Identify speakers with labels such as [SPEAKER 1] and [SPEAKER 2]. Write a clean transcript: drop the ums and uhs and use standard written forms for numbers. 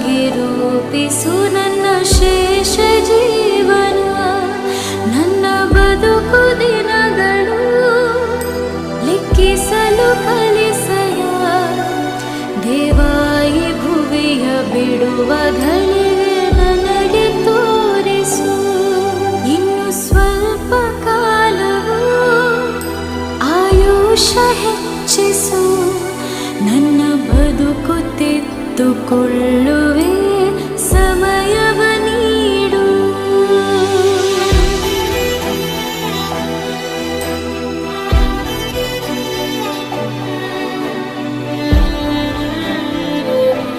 [SPEAKER 1] ಹಾಗೆ ರೂಪಿಸು ನನ್ನ ಶೇಷ ಜೀವನ. ನನ್ನ ಬದುಕು ದಿನಗಳು ಲೆಕ್ಕಿಸಲು ಕಲಿಸಯ ದೇವಾಯಿ ಭುವಿಯ ಬಿಡುವ ಘಳಿಗೆ ನನಗೆ ತೋರಿಸು. ಇನ್ನು ಸ್ವಲ್ಪ ಕಾಲವು ಆಯುಷ ಹೆಚ್ಚಿಸು, ನನ್ನ ಬದುಕು ತೆತ್ತುಕೊಳ್ಳುವೆ.